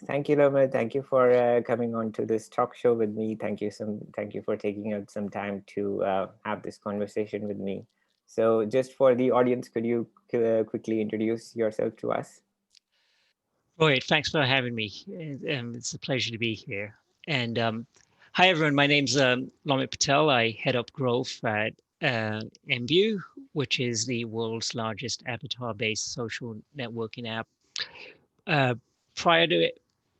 Thank you, Lomit. Thank you for coming on to this talk show with me. Thank you for taking out some time to have this conversation with me. So, just for the audience, could you quickly introduce yourself to us? Roy, thanks for having me. It's a pleasure to be here. And hi, everyone. My name's Lomit Patel. I head up growth at MView, which is the world's largest avatar-based social networking app. Uh, prior to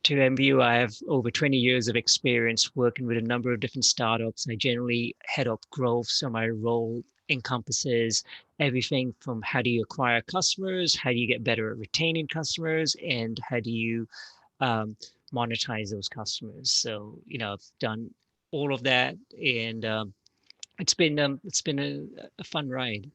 MView, I have over 20 years of experience working with a number of different startups. I generally head up growth, so my role encompasses everything from how do you acquire customers, how do you get better at retaining customers, and how do you um, monetize those customers. So, I've done all of that, and it's been a fun ride.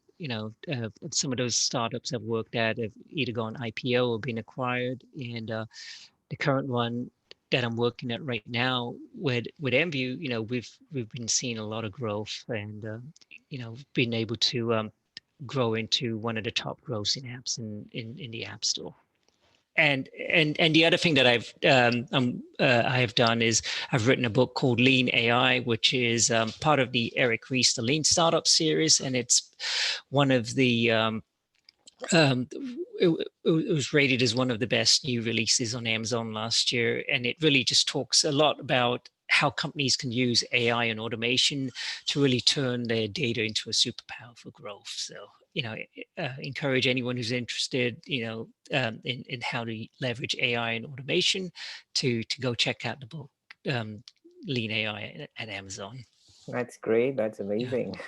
Some of those startups I've worked at have either gone IPO or been acquired, and the current one that I'm working at right now with MView, we've been seeing a lot of growth, and been able to grow into one of the top grossing apps in the App Store. And the other thing that I have done is I've written a book called Lean AI, which is part of the Eric Ries, the Lean Startup series, and it's one of the um, it was rated as one of the best new releases on Amazon last year, and it really just talks a lot about how companies can use AI and automation to really turn their data into a superpower for growth. So, encourage anyone who's interested, in how to leverage AI and automation to go check out the book, um, Lean AI at Amazon. That's great. That's Yeah, amazing.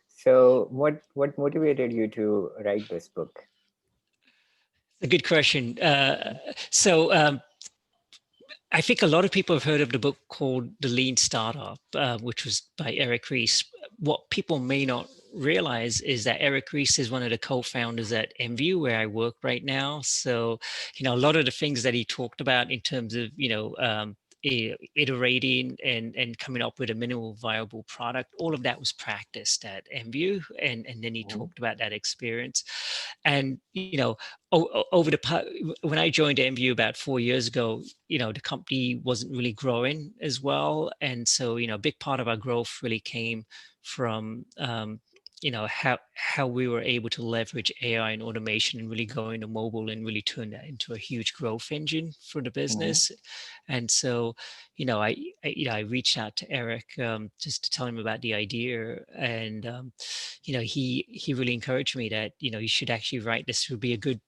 So, what motivated you to write this book? a good question. So I think a lot of people have heard of the book called The Lean Startup, which was by Eric Ries. What people may not realize is that Eric Ries is one of the co-founders at MView, where I work right now. So, a lot of the things that he talked about in terms of, iterating and coming up with a minimal viable product, all of that was practiced at MView. And then he Mhm. talked about that experience. And, over when I joined MView about 4 years ago, the company wasn't really growing as well. And so, a big part of our growth really came from, how we were able to leverage AI and automation and really go into mobile and really turn that into a huge growth engine for the Mhm. business. And so, I reached out to Eric just to tell him about the idea, and he really encouraged me that you should actually write this. Would be a good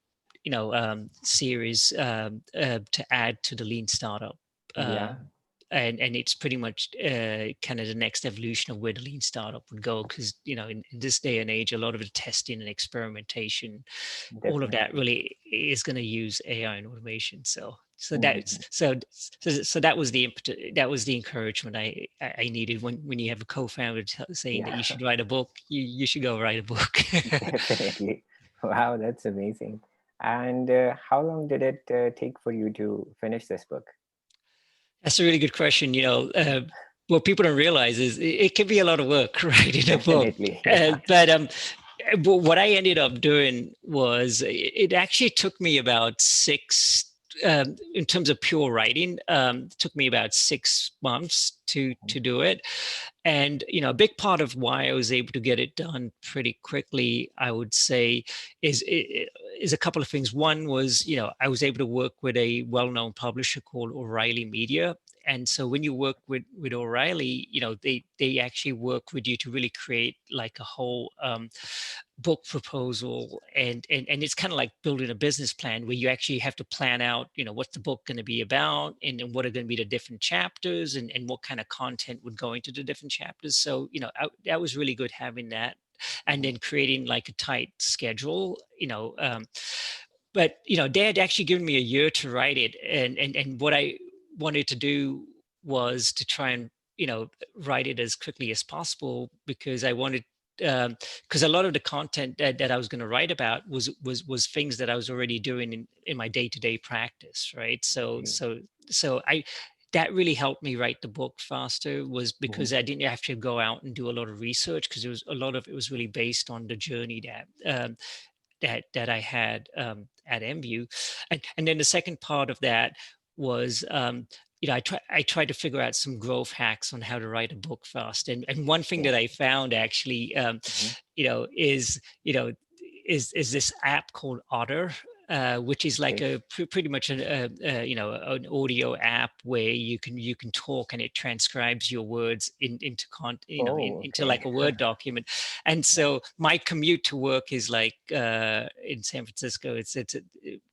series to add to the Lean Startup. Uh, Yeah, and it's pretty much kind of the next evolution of where the Lean Startup would go, because in this day and age, a lot of the testing and experimentation, all of that definitely. really is going to use AI and automation. So that's Mhm. so that was the impetus, that was the encouragement I needed when you have a co-founder saying that Yeah, you should write a book. You should go write a book. definitely. Wow, that's amazing. And how long did it take for you to finish this book? That's a really good question. What people don't realize is it can be a lot of work writing a book. Definitely, yeah. But what I ended up doing was it actually took me about in terms of pure writing, took me about 6 months to do it. And a big part of why I was able to get it done pretty quickly, I would say, is a couple of things. One was, I was able to work with a well-known publisher called O'Reilly Media. And so when you work with O'Reilly, they actually work with you to really create like a whole book proposal, and it's kind of like building a business plan where you actually have to plan out, what's the book going to be about, and what are going to be the different chapters, and what kind of content would go into the different chapters. So that was really good having that, and Mhm. then creating like a tight schedule. But they had actually given me a year to write it, and what I wanted to do was to try and write it as quickly as possible, because I wanted, because a lot of the content that I was going to write about was things that I was already doing in my day-to-day practice, right? So Okay. so so I that really helped me write the book faster, was Mhm. because I didn't have to go out and do a lot of research, because it was a lot of it was really based on the journey that that I had at MView, and then the second part of that was I tried to figure out some growth hacks on how to write a book fast, and one thing Yeah. that I found actually Hmm. you know is you know is this app called Otter, which is like Okay. a pretty much an audio app where you can talk and it transcribes your words into Oh, into okay. like a Word document. And Yeah. so my commute to work is like in San Francisco,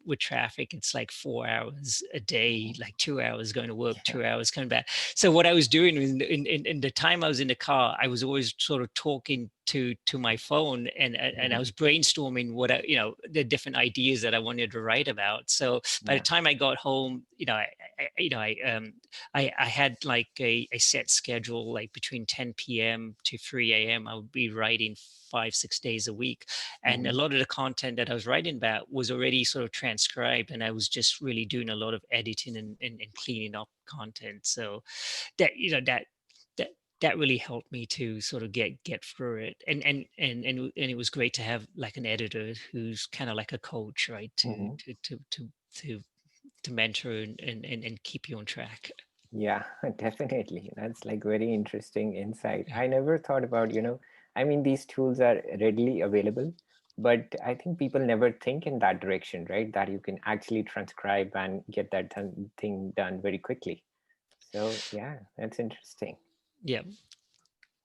with traffic, it's like 4 hours a day, Hmm. like 2 hours going to work, Yeah. 2 hours coming back. So what I was doing in the time I was in the car, I was always sort of talking to my phone, and I Hmm. was brainstorming the different ideas that I wanted to write about. So by the Yeah. time I got home, I had like a set schedule, like between 10 p.m. to 3 a.m. I would be writing 5, 6 days a week. And a Hmm. lot of the content that I was writing about was already sort of transcribed, and I was just really doing a lot of editing and cleaning up content. So that you know that that really helped me to sort of get through it. And it was great to have like an editor who's kind of like a coach, right, to Hmm. to to to to, to mentor and keep you on track. Yeah, definitely. That's like very interesting insight. Yeah. I never thought about, I mean, these tools are readily available, but I think people never think in that direction, right? That you can actually transcribe and get that thing done very quickly. So, yeah, that's interesting. Yeah.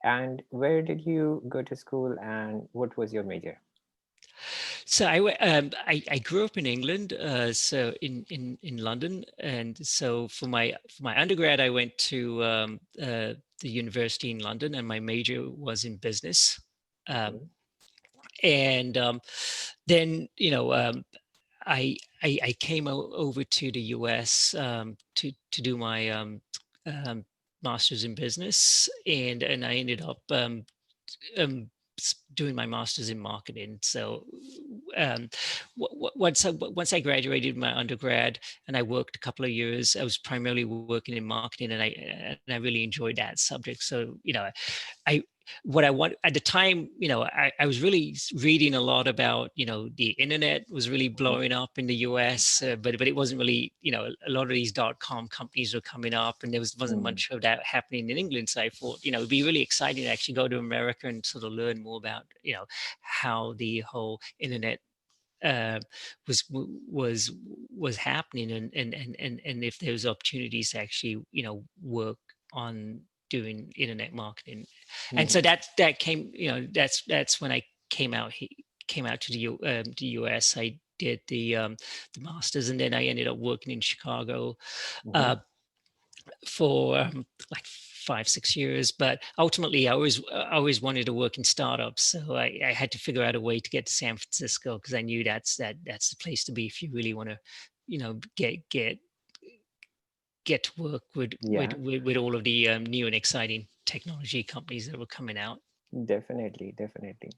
And where did you go to school and what was your major? So I grew up in England, so in London, and so for my undergrad I went to the university in London, and my major was in business. Um, Okay. and then I came over to the US to do my um, master's in business, and I ended up doing my master's in marketing. So um, once I graduated my undergrad and I worked a couple of years, I was primarily working in marketing, and I really enjoyed that subject. So I what I want at the time, I was really reading a lot about, the internet was really Hmm. blowing up in the US, but it wasn't really, a lot of these .com companies were coming up, and wasn't Hmm. much of that happening in England. So I thought, it'd be really exciting to actually go to America and sort of learn more about, how the whole internet uh, was was happening, and if there's opportunities to actually work on doing internet marketing. And Hmm. so that came, that's when I came out to the US. I did the masters, and then I ended up working in Chicago Hmm. uh, for like 5, 6 years. But ultimately, I always wanted to work in startups, so I had to figure out a way to get to San Francisco, because I knew that's the place to be if you really want to, get to work with with Yeah, with, with all of the new and exciting technology companies that were coming out. definitely, definitely.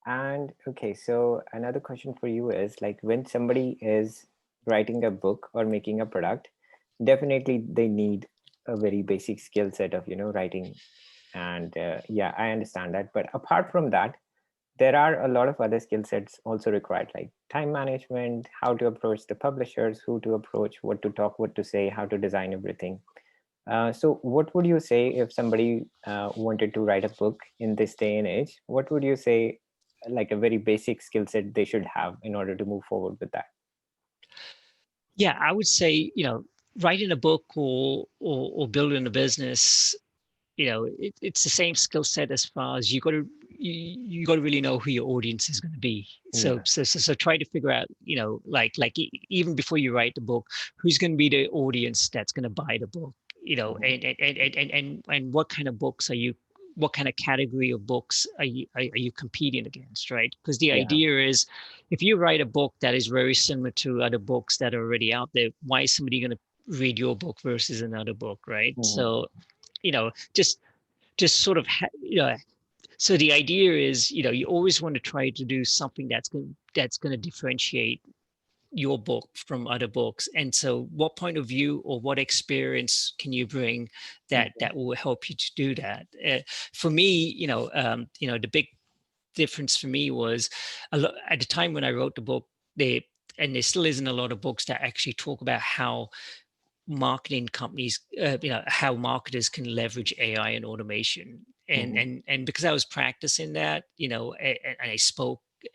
And okay, so another question for you is like when somebody is writing a book or making a product, definitely they need a very basic skill set of, writing. And yeah, I understand that. But apart from that, there are a lot of other skill sets also required, like time management, how to approach the publishers, who to approach, what to talk, what to say, how to design everything. So, what would you say if somebody wanted to write a book in this day and age? What would you say, like a very basic skill set they should have in order to move forward with that? Yeah, I would say, writing a book or building a business, it's the same skill set, as far as you got to really know who your audience is going to be. So, Yeah. so try to figure out, like even before you write the book, who's going to be the audience that's going to buy the book, Hmm. and what kind of category of books are you competing against, right? Because the Yeah. idea is, if you write a book that is very similar to other books that are already out there, why is somebody going to read your book versus another book, right? Hmm. So just sort of so the idea is, you always want to try to do something that's going to differentiate your book from other books. And so what point of view or what experience can you bring that Hmm. that will help you to do that? For me, the big difference for me was at the time when I wrote the book, and there still isn't a lot of books that actually talk about how marketing companies, how marketers can leverage AI and automation. And Mm-hmm. and and because I was practicing that,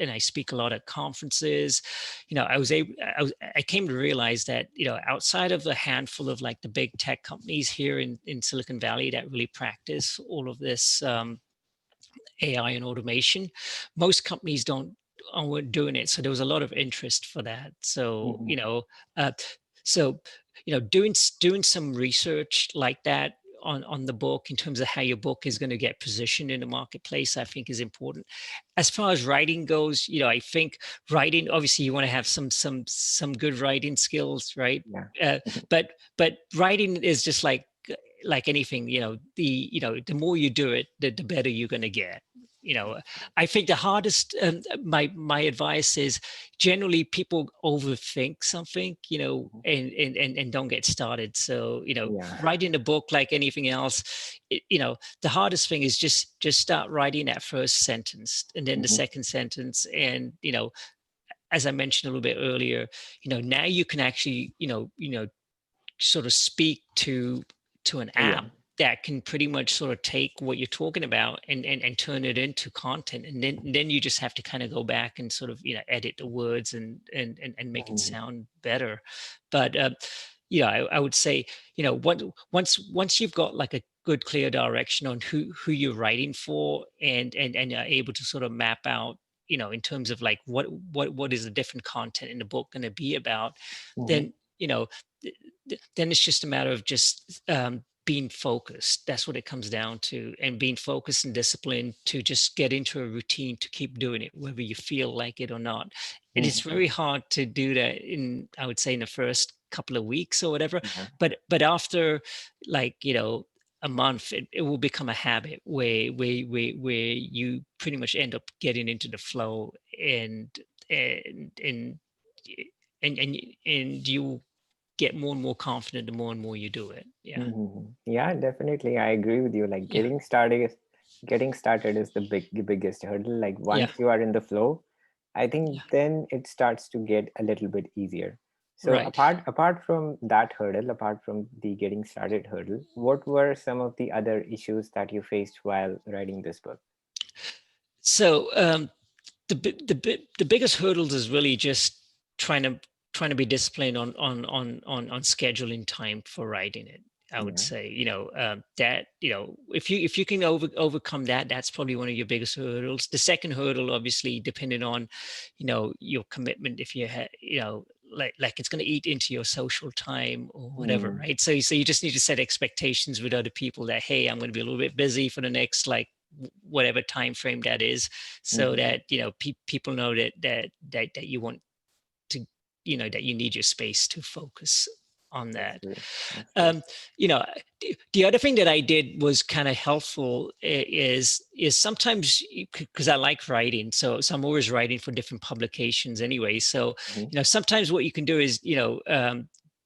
and I speak a lot at conferences, I came to realize that, outside of a handful of like the big tech companies here in Silicon Valley that really practice all of this AI and automation, most companies don't aren't doing it. So there was a lot of interest for that. So, Mm-hmm. uh, so doing some research like that on the book in terms of how your book is going to get positioned in the marketplace, I think is important. As far as writing goes, I think writing, obviously you want to have some good writing skills, right? Yeah. Uh, but writing is just like anything, the more you do it, the better you're going to get. I think the hardest, my advice is, generally people overthink something, Mhm. and don't get started. So, Yeah. writing a book, like anything else, the hardest thing is just start writing that first sentence, and then the Mm-hmm. second sentence. And, as I mentioned a little bit earlier, now you can actually, sort of speak to an Yeah. app that can pretty much sort of take what you're talking about and turn it into content. And then you just have to kind of go back and sort of, edit the words and make it Mm-hmm. sound better. But yeah, I would say, once you've got like a good clear direction on who you're writing for, and are able to sort of map out, in terms of like what is the different content in the book going to be about, Mm-hmm. then, then it's just a matter of just being focused. That's what it comes down to, and being focused and disciplined to just get into a routine to keep doing it, whether you feel like it or not. It is Mm-hmm. very hard to do that I would say, in the first couple of weeks or whatever. Yeah. But after, like, a month, it will become a habit where you pretty much end up getting into the flow, and and and you get more and more confident the more and more you do it. Yeah. Mm-hmm. Yeah, definitely. I agree with you. Like Yeah. getting started is the biggest hurdle. Like Yeah. once you are in the flow, I think Yeah. then it starts to get a little bit easier. So Right. apart from that hurdle, apart from the getting started hurdle, what were some of the other issues that you faced while writing this book? So, the biggest hurdles is really just trying to trying to be disciplined on scheduling time for writing it. I would Yeah. say, that, if you can overcome that, that's probably one of your biggest hurdles. The second hurdle, obviously, depending on, your commitment, if you have, like it's going to eat into your social time or whatever, Mm-hmm. right? So you just need to set expectations with other people that, hey, I'm going to be a little bit busy for the next, like, whatever time frame that is, so Mm-hmm. that, people know that you want to, that you need your space to focus on That's that. true. That's true. um, the other thing that I did was kind of helpful, is sometimes, because I like writing, so I'm always writing for different publications anyway. So, Mm-hmm. sometimes what you can do is,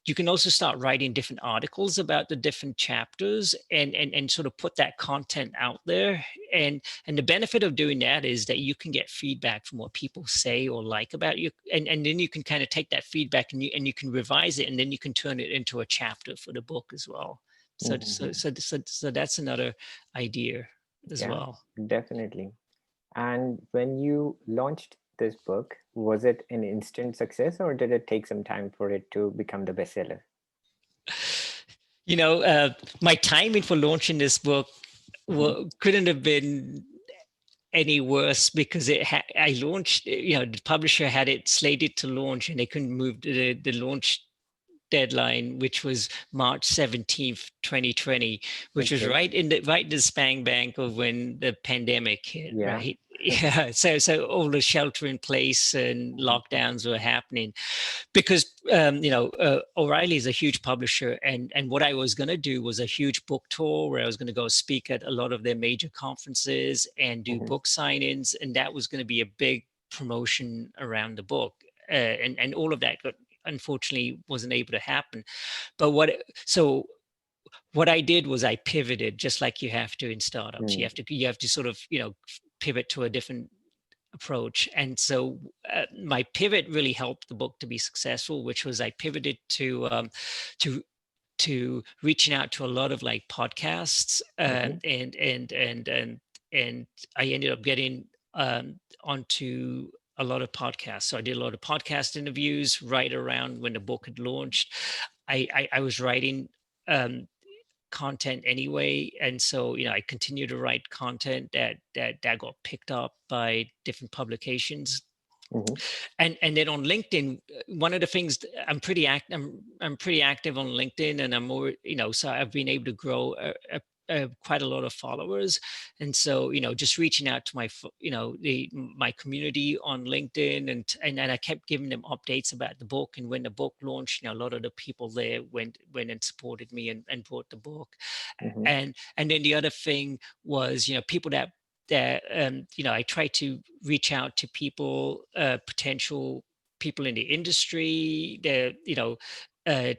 you can also start writing different articles about the different chapters, and sort of put that content out there. And the benefit of doing that is that you can get feedback from what people say or like about you, and then you can kind of take that feedback, and you can revise it, and then you can turn it into a chapter for the book as well. So so Mm-hmm. so so, so that's another idea as Yeah, well. definitely. And when you launched this book, was it an instant success or did it take some time for it to become the bestseller? you know uh, my timing for launching this book Mm-hmm. couldn't have been any worse, because I launched, the publisher had it slated to launch, and they couldn't move the launch deadline, which was March 17th, 2020, which was Okay. right in the spang bank of when the pandemic hit, Yeah. right? Yeah. So all the shelter in place and Mm-hmm. lockdowns were happening, because, O'Reilly is a huge publisher, and what I was going to do was a huge book tour where I was going to go speak at a lot of their major conferences and do Mm-hmm. book signings, and that was going to be a big promotion around the book, and all of that unfortunately wasn't able to happen. But what I did was I pivoted, just like you have to in startups. Mm-hmm. You have to sort of, pivot to a different approach. And so my pivot really helped the book to be successful, which was I pivoted to reaching out to a lot of like podcasts, Mm-hmm. and I ended up getting onto a lot of podcasts. So I did a lot of podcast interviews right around when the book had launched. I was writing um, content anyway, and so I continued to write content that got picked up by different publications. Mm-hmm. And then on LinkedIn, one of the things I'm pretty active on LinkedIn, and I'm more, so I've been able to grow quite a lot of followers. And so just reaching out to my community on LinkedIn, and I kept giving them updates about the book. And when the book launched, a lot of the people there went and supported me and bought the book. Mm-hmm. And then the other thing was, people that I try to reach out to people, potential people in the industry, that uh,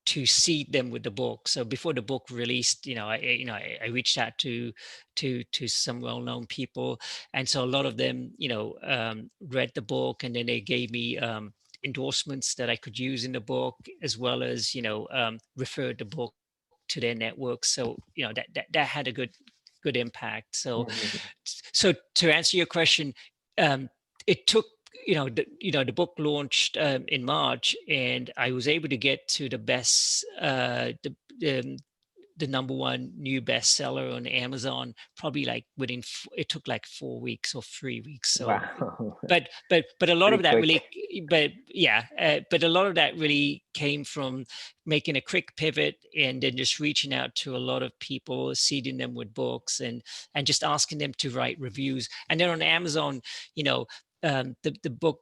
to seed them with the book. So before the book released, I reached out to some well-known people, and so a lot of them, read the book, and then they gave me endorsements that I could use in the book, as well as referred the book to their network. So that had a good impact. So Mm-hmm. to answer your question, it took, the book launched in March, and I was able to get to the best, the number one new bestseller on Amazon, probably like it took like 4 weeks or 3 weeks. So, Wow. but a lot Pretty of that quick. really, but yeah, but a lot of that really came from making a quick pivot, and then just reaching out to a lot of people, seeding them with books, and just asking them to write reviews. And then on Amazon, the book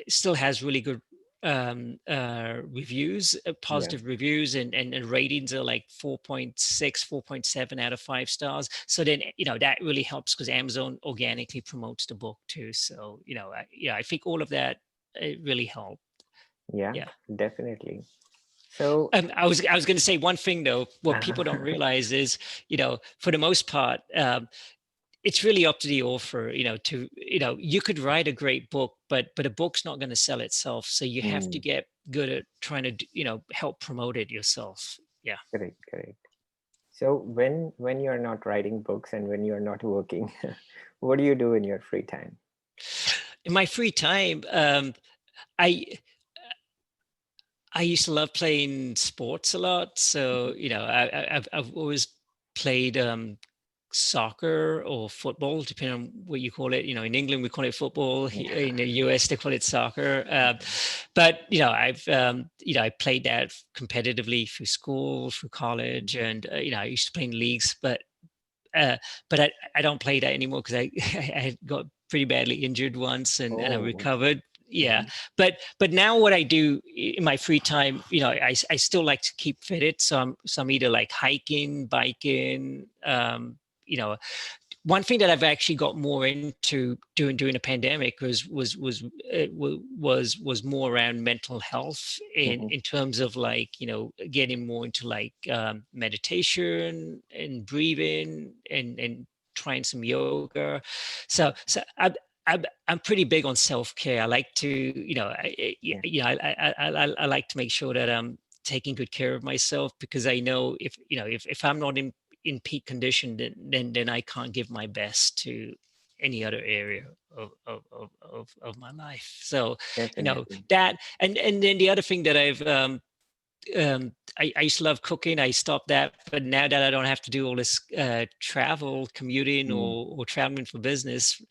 still has really good reviews, Yeah, positive reviews, and ratings are like 4.6, 4.7 out of 5 stars. So then that really helps, because Amazon organically promotes the book too. So I think all of that, it really helped. yeah, Yeah. definitely. So, I was going to say one thing though. What people don't realize is, for the most part, it's really up to the author, to, you could write a great book, but a book's not going to sell itself. So you have to mm, get good at trying to, help promote it yourself. Yeah. correct, correct. So when you're not writing books and when you're not working, what do you do in your free time? In my free time, I I used to love playing sports a lot. So I've always played soccer or football, depending on what you call it. In England we call it football. Yeah. In the US they call it soccer. Mhm. But I played that competitively through school, through college, and I used to play in leagues. Uh, but I don't play that anymore, because I got pretty badly injured once, and I Oh. recovered. Yeah, Mhm. but now what I do in my free time, I still like to keep fitted. So I'm either like hiking, biking, you know, one thing that I've actually got more into during the pandemic was more around mental health, Mhm. in terms of like getting more into like meditation and breathing, and trying some yoga. So I'm pretty big on self care. I like to Yeah, I like to make sure that I'm taking good care of myself, because I know if I'm not in peak condition, then I can't give my best to any other area of my life. So definitely. that, and then the other thing that I used to love cooking. I stopped that, but now that I don't have to do all this travel, commuting, Mm. or traveling for business,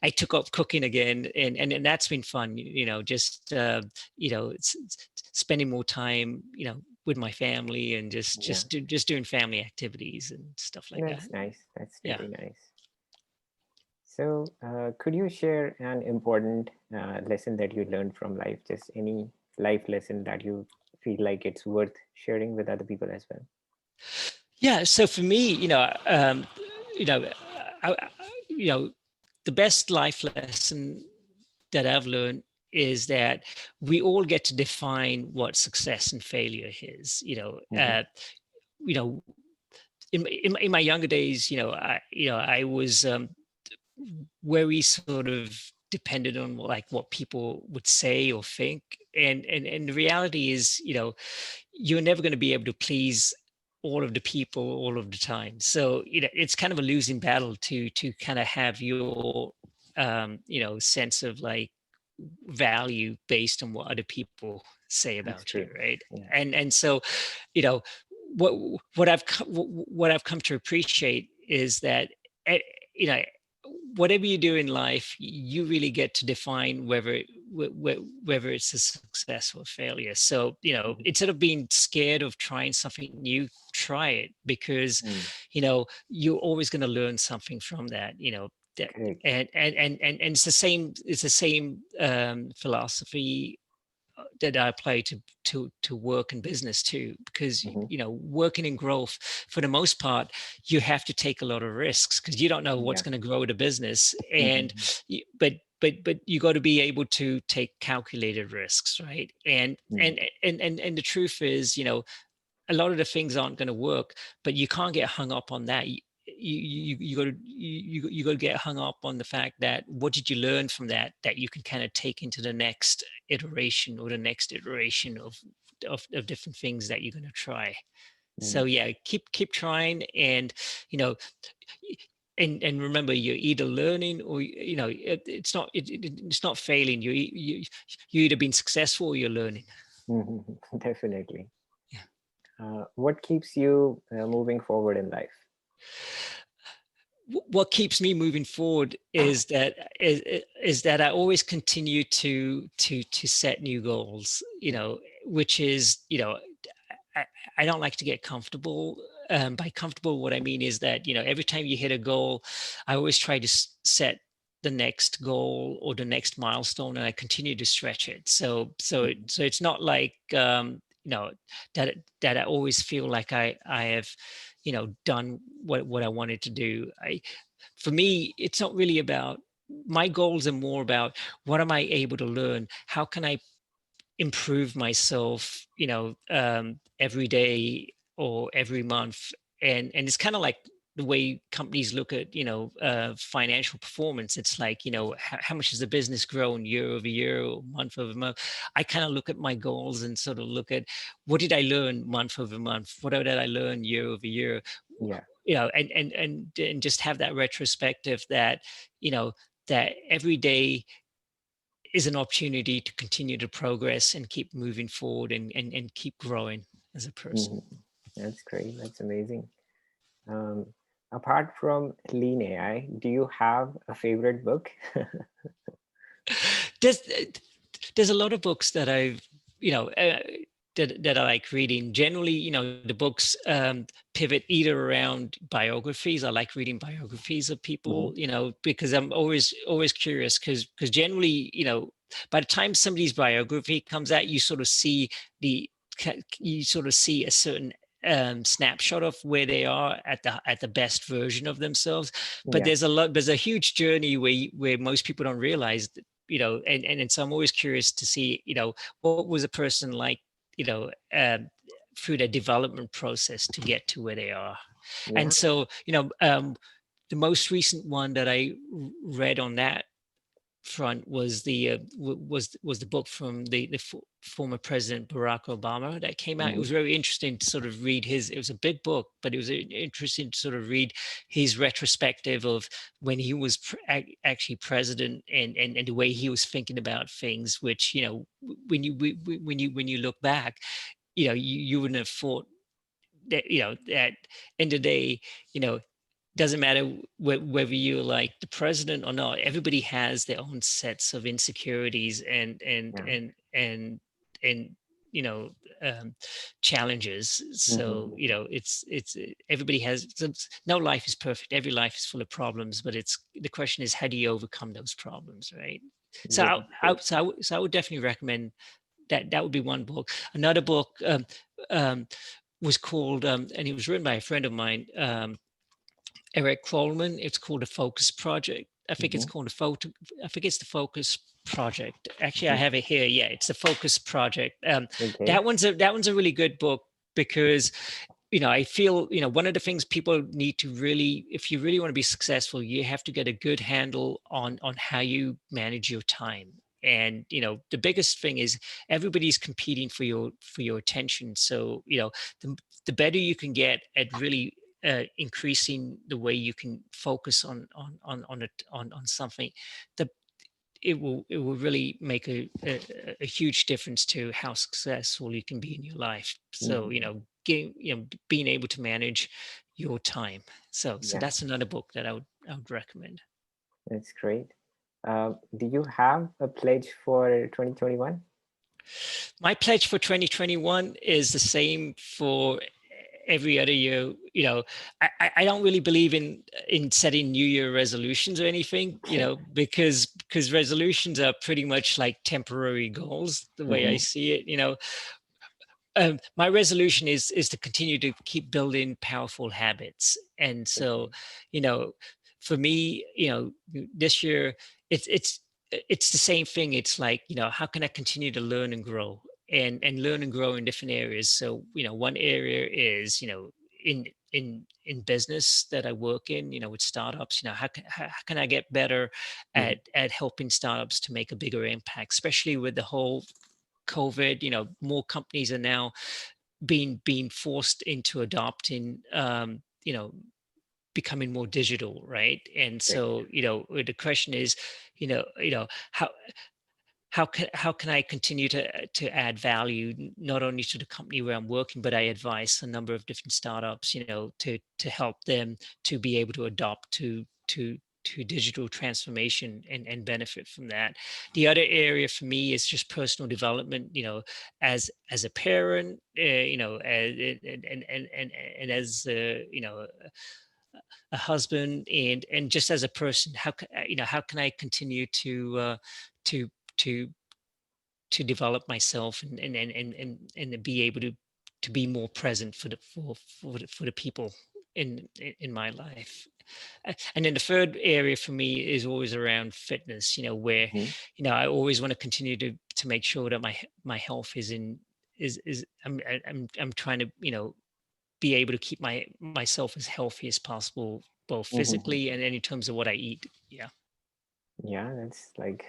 I took up cooking again, and that's been fun. Just spending more time, with my family, and Yeah, just doing family activities and stuff like that. that's nice. That's Yeah. really nice. So, could you share an important lesson that you learned from life? Just any life lesson that you feel like it's worth sharing with other people as well? Yeah. So for me, you know, I, the best life lesson that I've learned is that we all get to define what success and failure is. Mm-hmm. You know, in my younger days, I was very sort of dependent on like what people would say or think. And the reality is, you're never going to be able to please all of the people all of the time. So, it's kind of a losing battle to kind of have your, sense of like value based on what other people say That's about you, true. right? Yeah. And so, you know, what what I've come to appreciate is that, eh, you know whatever you do in life, you really get to define whether it's a success or failure. So, Mhm. instead of being scared of trying something new, try it, because Mm. you're always going to learn something from that. That, Correct. and it's the same philosophy that I apply to work and business too, because Hmm. working in growth, for the most part, you have to take a lot of risks because you don't know what's Yeah. going to grow the business. And Hmm. but you got to be able to take calculated risks, right? And Mm. and the truth is, a lot of the things aren't going to work, but you can't get hung up on that. You got to you got to get hung up on the fact that what did you learn from that you can kind of take into the next iteration or the next iteration of different things that you're going to try. So Mm. yeah, keep trying. And you know and remember, you're either learning or it's not failing. You either being successful or you're learning. Mhm. Definitely. Yeah. What keeps you moving forward in life? What keeps me moving forward is that I always continue to set new goals, which is, I, I don't like to get comfortable. By comfortable, what I mean is that, every time you hit a goal, I always try to set the next goal or the next milestone, and I continue to stretch it. Mhm. So it's not like, that I always feel like I have, done what I wanted to do. For me, it's not really about, my goals are more about, what am I able to learn? How can I improve myself, every day or every month? And it's kind of like the way companies look at, financial performance. It's like, how much has the business grown year over year or month over month? I kind of look at my goals and sort of look at, what did I learn month over month? What did I learn year over year? Yeah. And just have that retrospective that, that every day is an opportunity to continue to progress and keep moving forward, and keep growing as a person. Hmm. That's great. That's amazing. Um, Apart from Lean AI, do you have a favorite book? there's there's a lot of books that I've, you know that I like reading. Generally, the books pivot either around biographies. I like reading biographies of Hmm. people, because I'm always curious, because generally, by the time somebody's biography comes out, the you sort of see a certain snapshot of where they are at the best version of themselves. But Yeah. there's a huge journey where most people don't realize that, and so I'm always curious to see, what was a person like, you know um, through their development process to get to where they are. And Yeah. so, the most recent one that I read on that front was was the book from the former President Barack Obama that came out. It Hmm. was very interesting to sort of read his. It was a big book, but it was interesting to sort of read his retrospective of when he was actually president, and the way he was thinking about things. Which, when you look back, you wouldn't have thought that, that end of the day, you know doesn't matter whether you're like the president or not. Everybody has their own sets of insecurities Yeah. and you know um, challenges. So, Hmm. everybody has no life is perfect. Every life is full of problems, but it's the question is, how do you overcome those problems, right? So This is true. I would definitely recommend that. Would be one book. Another book um, was called, and it was written by a friend of mine, Eric Coleman. It's called the Focus Project. I think it's Hmm. called the photo. I think it's the Focus Project. Actually, I Hmm. have it here. Yeah, it's the Focus Project. Okay. That one's a really good book, because I feel, one of the things people need to really, if you really want to be successful, you have to get a good handle on how you manage your time. And the biggest thing is everybody's competing for your attention. So the better you can get at really increasing the way you can focus on something, the it will really make a huge difference to how successful you can be in your life. So Mhm. being able to manage your time. So Yeah, that's another book that I would recommend. that's great. Do you have a pledge for 2021? My pledge for 2021 is the same for every other year. I don't really believe in setting New Year resolutions or anything, because resolutions are pretty much like temporary goals, the way I Hmm. see it. My resolution is to continue to keep building powerful habits. And so Okay. you know for me, this year, it's the same thing. It's like, how can I continue to learn and grow, and learn and grow in different areas. So one area is, in business that I work in, with startups. How can I get better Mm. at helping startups to make a bigger impact, especially with the whole COVID. More companies are now being forced into adopting, becoming more digital, right? And Right. so, the question is, how how can I continue to add value, not only to the company where I'm working, but I advise a number of different startups, to help them to be able to adopt to digital transformation and benefit from that. The other area for me is just personal development, as a parent, and as a husband, and just as a person. How can I continue to to to develop myself, and to be able to be more present for the people in my life. And then the third area for me is always around fitness, where Hmm. I always want to continue to make sure that my health is I'm trying to, be able to keep myself as healthy as possible, both Hmm. physically and in terms of what I eat. Yeah. Yeah, that's like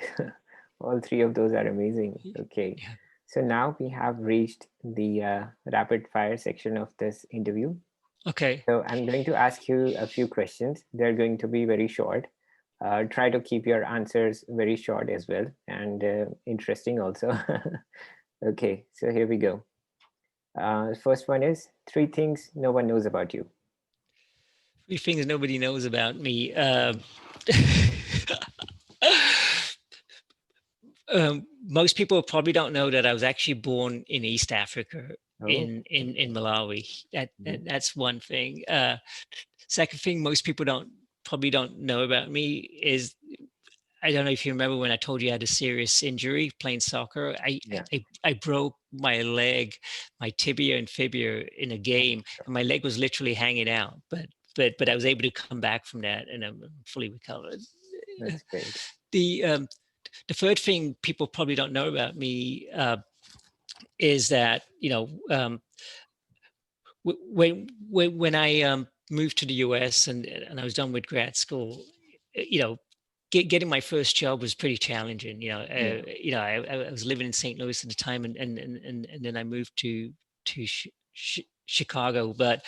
all three of those are amazing. Okay. Yeah. So now we have reached the rapid fire section of this interview. Okay. So I'm going to ask you a few questions. They're going to be very short. Try to keep your answers very short as well and interesting also. Okay, so here we go. First one is three things no one knows about you. Three things nobody knows about me. Most people probably don't know that I was actually born in East Africa, Oh, in okay. Malawi. Mhm. That's one thing. Second thing most people probably don't know about me is, I don't know if you remember when I told you I had a serious injury playing soccer. I Yeah. I, I broke my leg, my tibia and fibia in a Oh game, my God. and my leg was literally hanging out. But I was able to come back from that, and I'm fully recovered. That's great. The the third thing people probably don't know about me, is that, when I moved to the US, and I was done with grad school, you know, getting my first job was pretty challenging. Yeah. I was living in St. Louis at the time, and then I moved to Chicago. But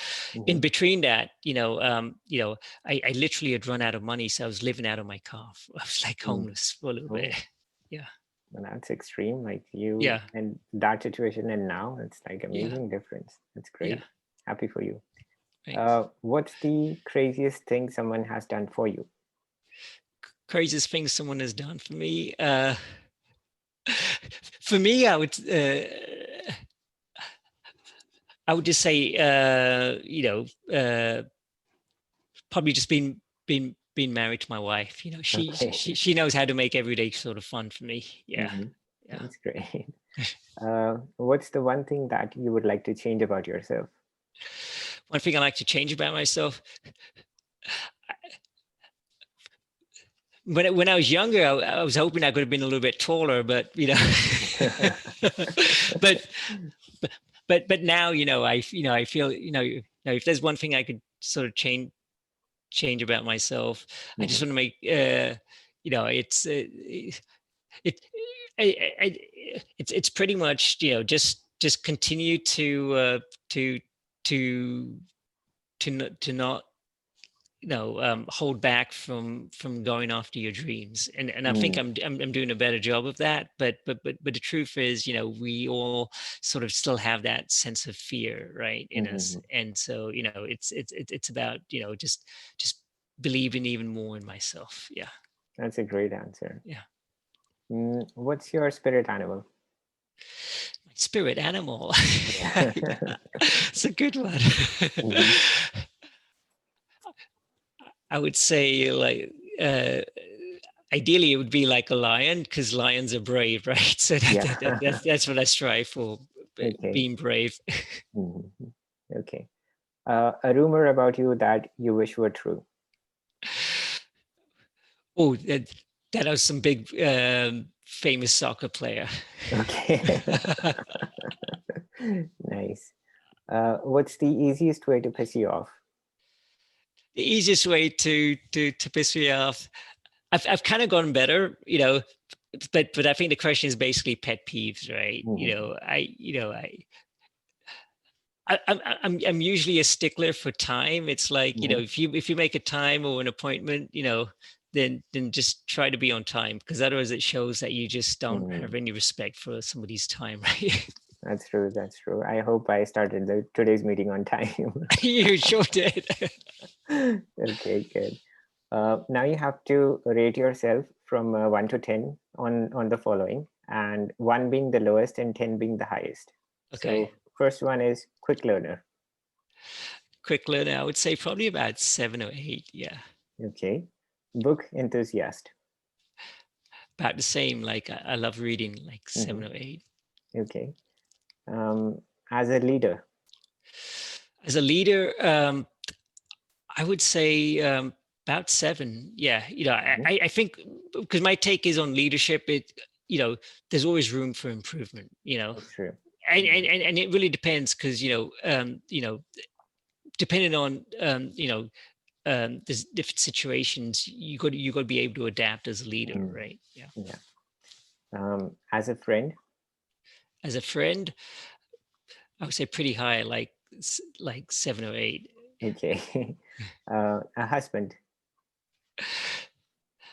in Hmm. between that, I literally had run out of money, so I was living out of my car. I was like Mm. homeless for a little bit. Oh, Yeah, well, that's extreme. Like you yeah, and that situation and now it's like yeah, amazing difference. That's yeah. great. Happy for you. Thanks. What's the craziest thing someone has done for you? Craziest thing someone has done for me. For me, I would just say, probably just being married to my wife. Okay. She knows how to make every day sort of fun for me. Yeah, Hmm. yeah. That's great. What's the one thing that you would like to change about yourself? One thing I like to change about myself, when I was younger, I was hoping I could have been a little bit taller, but but but now, I feel, if there's one thing I could sort of change about myself, I just Mhm. want to make, it's it, I, it's pretty much, just continue to to to not, hold back from going after your dreams. And I think Mm. I'm doing a better job of that. But the truth is, we all sort of still have that sense of fear, right, in us. Mhm. And so, it's about, just believing even more in myself. Yeah. That's a great answer. Yeah. What's your spirit animal? My spirit animal. Yeah. It's a good one. Mhm. I would say, like, uh, ideally it would be like a lion, because lions are brave, right? So Yeah. that's what I strive for, Okay. being brave. Mhm. Okay. A rumor about you that you wish were true. Oh, that was some big, famous soccer player. Okay. Nice. What's the easiest way to piss you off? The easiest way to piss me off, I've kind of gotten better, but I think the question is basically pet peeves, right? Mhm. I'm usually a stickler for time. It's like, Mhm. if you make a time or an appointment, then just try to be on time, because otherwise it shows that you just don't have Mhm. any respect for somebody's time, right? That's true. That's true. I hope I started today's meeting on time. You sure did. Okay, good. Now you have to rate yourself from 1 to 10 on the following, and 1 being the lowest and 10 being the highest. Okay. So first one is quick learner. Quick learner, I would say probably about 7 or 8. Yeah. Okay. Book enthusiast. About the same. Like, I love reading, like Hmm. 7 or 8. Okay. As a leader. As a leader, I would say, about 7. Yeah, Mhm. I think, because my take is on leadership. You know, there's always room for improvement. That's true. And Mhm. it really depends, because depending on, there's different situations. You got to be able to adapt as a leader, Mm. right? Yeah. Yeah. As a friend. As a friend, I would say pretty high, like 7 or 8. Okay. A husband.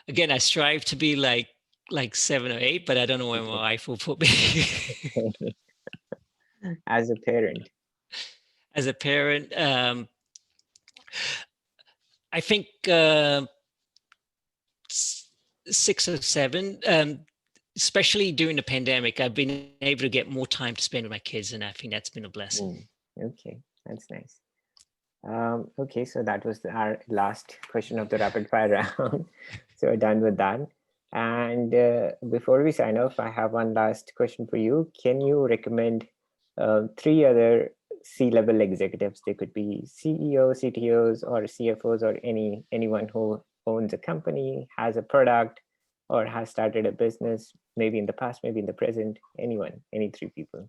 Again, I strive to be like 7 or 8, but I don't know where Okay. my wife will put me. As a parent. As a parent, I think, 6 or 7. Especially during the pandemic, I've been able to get more time to spend with my kids, and I think that's been a blessing. Mm. Okay, that's nice. Okay, so that was our last question of the rapid fire round. So we're done with that. And before we sign off, I have one last question for you. Can you recommend 3 other C-level executives? They could be CEOs, CTOs, or CFOs, or anyone who owns a company, has a product, or has started a business, maybe in the past, maybe in the present. Anyone, any 3 people.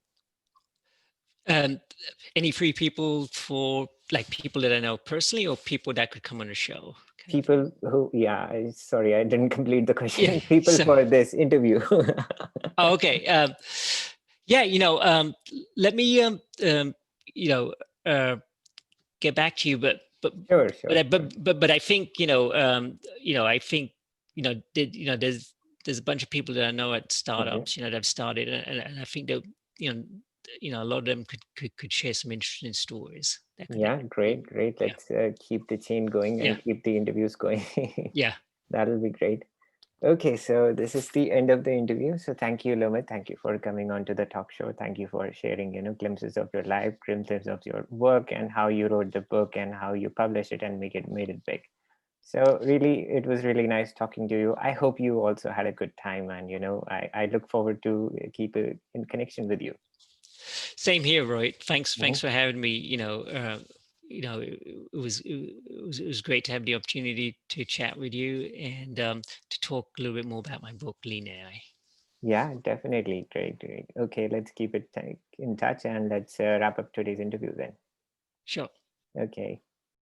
Um, any free people, for like people that I know personally, or people that could come on the show, kind of thing. People who, yeah, sorry, I didn't complete the Yeah. question. People So, for this interview. oh, okay. Yeah. Let me, you know, uh, get back to you, Sure, sure, sure. but I think, I think, there's a bunch of people that I know at Mhm. startups, that have started, and I think that, you know a lot of them could share some interesting stories that Yeah, could be. great, great. Yeah. Let's keep the chain going Yeah. and keep the interviews going. Yeah. That'll be great. Okay, so this is the end of the interview. So thank you, Lomit. Thank you for coming on to the talk show. Thank you for sharing, glimpses of your life, glimpses of your work, and how you wrote the book and how you published it and made it big. So really, it was really nice talking to you. I hope you also had a good time, and I look forward to keep in connection with you. Same here, Roy. Thanks Mhm. for having me. It was great to have the opportunity to chat with you, and to talk a little bit more about my book, Lean AI. Yeah, definitely. Great, great. Okay, let's keep it in touch, and let's wrap up today's interview then. Sure. Okay.